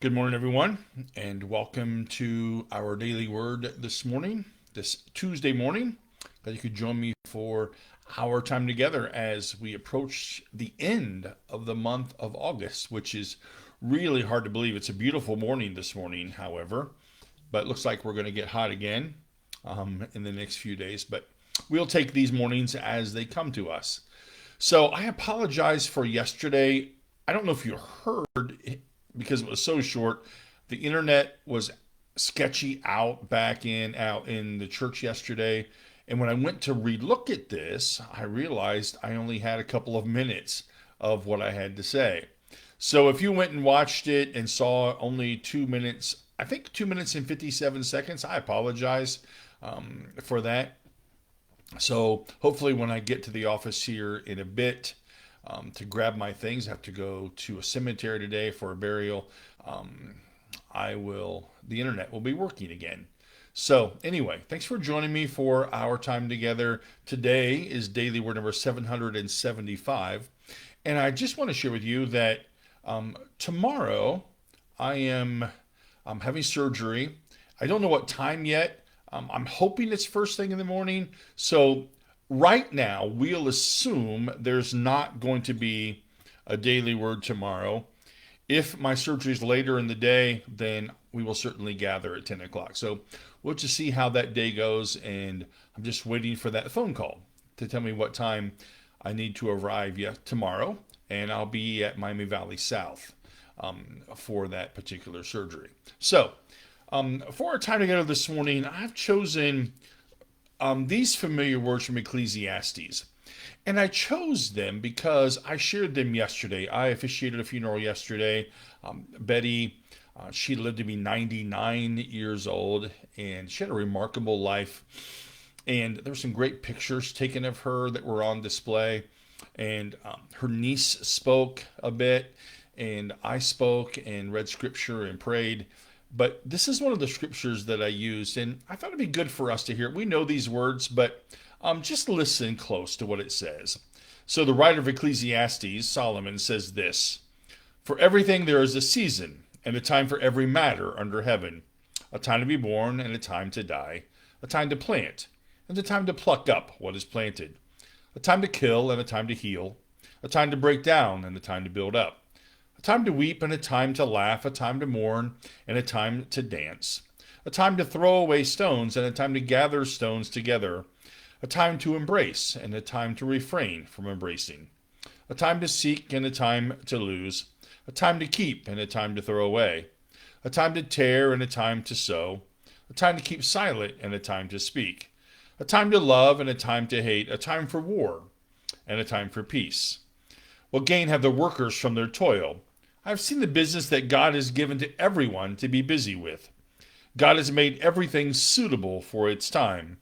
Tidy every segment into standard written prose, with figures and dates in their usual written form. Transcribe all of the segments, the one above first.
Good morning, everyone, and welcome to our daily word this morning, this Tuesday morning. That you could join me for our time together as we approach the end of the month of August, which is really hard to believe. It's a beautiful morning this morning, however, but it looks like we're going to get hot again in the next few days. But we'll take these mornings as they come to us. So I apologize for yesterday. I don't know if you heard because it was so short. The internet was sketchy out in the church yesterday. And when I went to relook at this, I realized I only had a couple of minutes of what I had to say. So if you went and watched it and saw only 2 minutes, I think 2 minutes and 57 seconds, I apologize for that. So hopefully, when I get to the office here in a bit to grab my things, I have to go to a cemetery today for a burial. Um, the internet will be working again. So, anyway, thanks for joining me for our time together. Today is daily word number 775. And I just want to share with you that tomorrow I am having surgery. I don't know what time yet. I'm hoping it's first thing in the morning. So right now, we'll assume there's not going to be a daily word tomorrow. If my surgery is later in the day, then we will certainly gather at 10 o'clock. So we'll just see how that day goes. And I'm just waiting for that phone call to tell me what time I need to arrive tomorrow. And I'll be at Miami Valley South for that particular surgery. So, for our time together this morning, I've chosen these familiar words from Ecclesiastes. And I chose them because I shared them yesterday. I officiated a funeral yesterday. Betty, she lived to be 99 years old, and she had a remarkable life. And there were some great pictures taken of her that were on display. And her niece spoke a bit, and I spoke and read scripture and prayed. But this is one of the scriptures that I used, and I thought it'd be good for us to hear. We know these words, but just listen close to what it says. So, the writer of Ecclesiastes, Solomon, says this: For everything there is a season, and a time for every matter under heaven, a time to be born, and a time to die, a time to plant, and a time to pluck up what is planted, a time to kill, and a time to heal, a time to break down, and a time to build up, a time to weep and a time to laugh, a time to mourn and a time to dance, a time to throw away stones and a time to gather stones together, a time to embrace and a time to refrain from embracing, a time to seek and a time to lose, a time to keep and a time to throw away, a time to tear and a time to sow, a time to keep silent and a time to speak, a time to love and a time to hate, a time for war and a time for peace. What gain have the workers from their toil? I've seen the business that God has given to everyone to be busy with. God has made everything suitable for its time.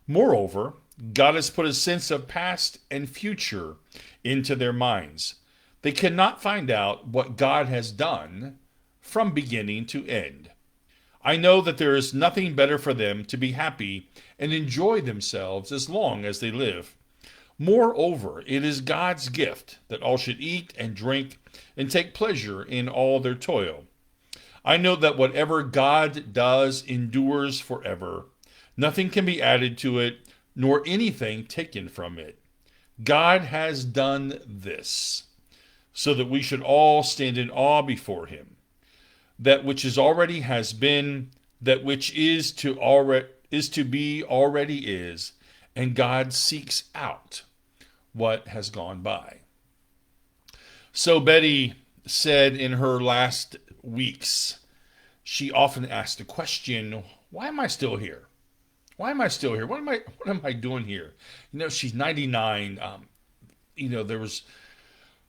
Moreover, God has put a sense of past and future into their minds. They cannot find out what God has done from beginning to end. I know that there is nothing better for them to be happy and enjoy themselves as long as they live. Moreover, it is God's gift that all should eat and drink and take pleasure in all their toil. I know that whatever God does endures forever. Nothing can be added to it, nor anything taken from it. God has done this, so that we should all stand in awe before him. That which is already has been, that which is to be already is, and God seeks out what has gone by. So Betty said in her last weeks, she often asked the question, why am I still here? Why am I still here? What am I doing here? She's 99. There was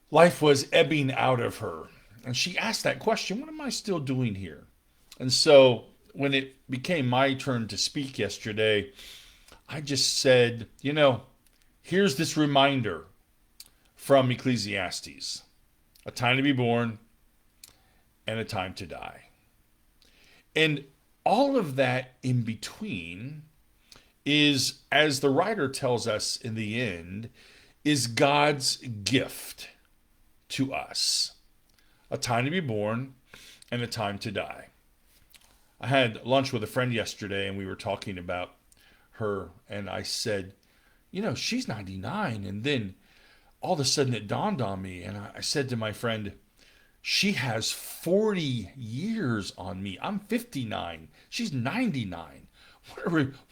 life was ebbing out of her. And she asked that question, what am I still doing here? And so when it became my turn to speak yesterday, I just said, here's this reminder from Ecclesiastes: a time to be born and a time to die. And all of that in between is, as the writer tells us in the end, is God's gift to us. A time to be born and a time to die. I had lunch with a friend yesterday and we were talking about her, and I said, she's 99. And then all of a sudden it dawned on me, and I said to my friend, she has 40 years on me. I'm 59. She's 99.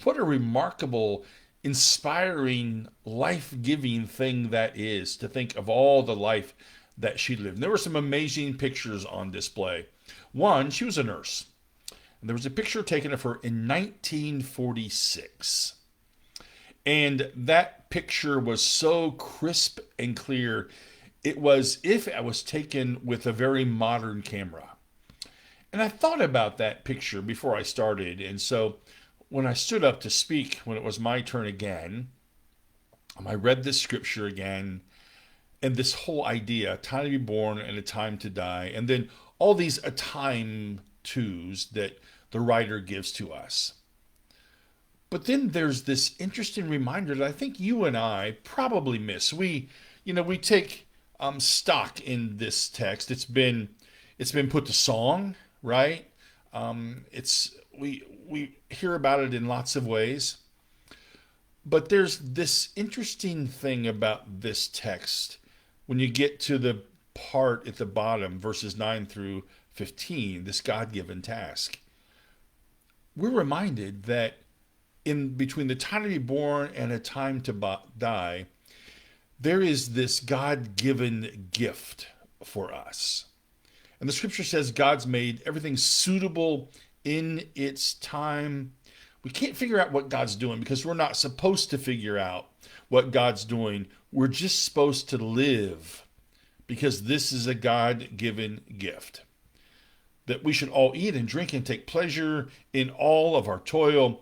What a remarkable, inspiring, life giving thing that is, to think of all the life that she lived. And there were some amazing pictures on display. One, she was a nurse. And there was a picture taken of her in 1946. And that picture was so crisp and clear. It was if it was taken with a very modern camera. And I thought about that picture before I started. And so when I stood up to speak, when it was my turn again, I read this scripture again, and this whole idea, a time to be born and a time to die, and then all these a time twos that the writer gives to us. But then there's this interesting reminder that I think you and I probably miss. We take stock in this text. It's been put to song, right? We hear about it in lots of ways. But there's this interesting thing about this text when you get to the part at the bottom, verses 9 through 15, this God-given task. We're reminded that in between the time to be born and a time to die, there is this God-given gift for us. And the scripture says God's made everything suitable in its time. We can't figure out what God's doing because we're not supposed to figure out what God's doing. We're just supposed to live because this is a God-given gift. That we should all eat and drink and take pleasure in all of our toil.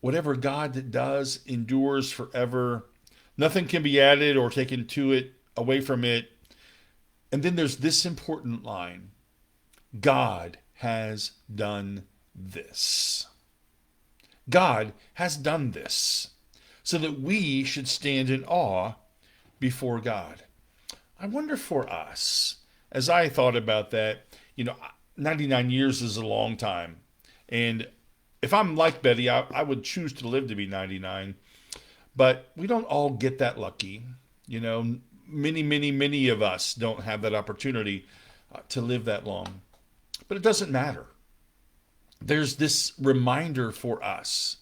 Whatever God does endures forever. Nothing can be added or taken to it, away from it. And then there's this important line. God has done this. God has done this so that we should stand in awe before God. I wonder for us, as I thought about that, 99 years is a long time. And if I'm like Betty, I would choose to live to be 99. But we don't all get that lucky. Many of us don't have that opportunity to live that long. But it doesn't matter. There's this reminder for us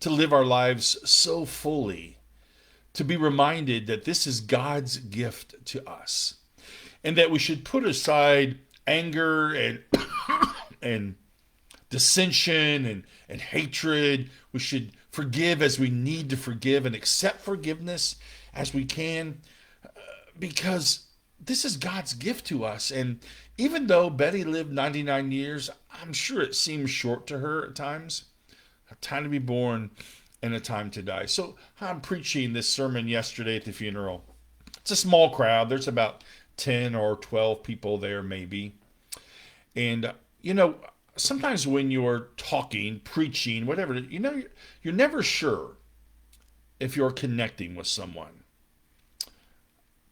to live our lives so fully, to be reminded that this is God's gift to us, and that we should put aside anger and dissension and hatred. We should forgive as we need to forgive and accept forgiveness as we can, because this is God's gift to us. And even though Betty lived 99 years, I'm sure it seems short to her at times. A time to be born and a time to die. So I'm preaching this sermon yesterday at the funeral. It's a small crowd. There's about 10 or 12 people there maybe. And, sometimes when you're talking, preaching, whatever, you're never sure if you're connecting with someone.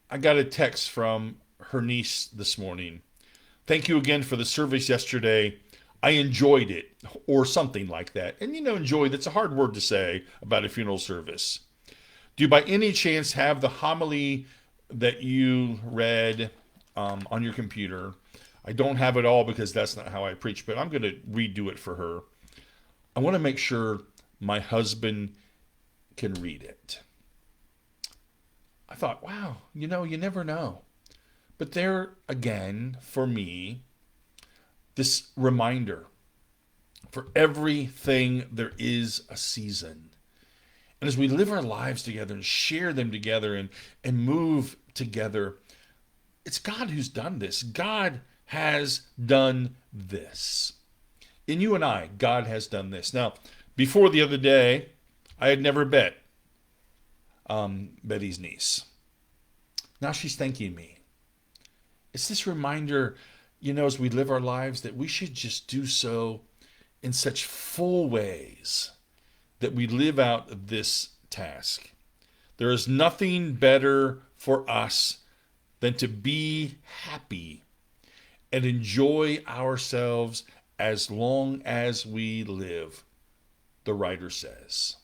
I got a text from her niece this morning. Thank you again for the service yesterday. I enjoyed it, or something like that. And enjoy, that's a hard word to say about a funeral service. Do you by any chance have the homily that you read on your computer? I don't have it all because that's not how I preach, but I'm going to redo it for her. I want to make sure my husband can read it. I thought, wow, you never know. But there again, for me, this reminder, for everything there is a season. And as we live our lives together and share them together and move together, it's God who's done this. God has done this. In you and I, God has done this. Now, before the other day, I had never met Betty's niece. Now she's thanking me. It's this reminder, as we live our lives, that we should just do so in such full ways that we live out this task. There is nothing better for us than to be happy and enjoy ourselves as long as we live, the writer says.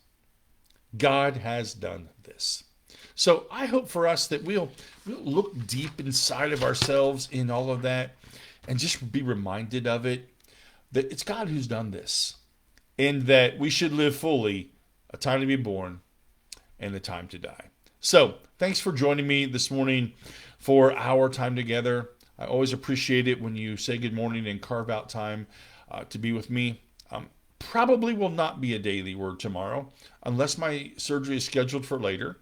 God has done this. So I hope for us that we'll look deep inside of ourselves in all of that and just be reminded of it, that it's God who's done this, and that we should live fully a time to be born and a time to die. So thanks for joining me this morning for our time together. I always appreciate it when you say good morning and carve out time to be with me. Probably will not be a daily word tomorrow unless my surgery is scheduled for later.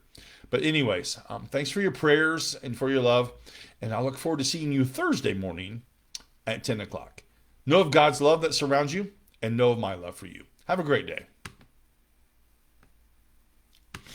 But anyways, thanks for your prayers and for your love. And I look forward to seeing you Thursday morning at 10 o'clock. Know of God's love that surrounds you and know of my love for you. Have a great day.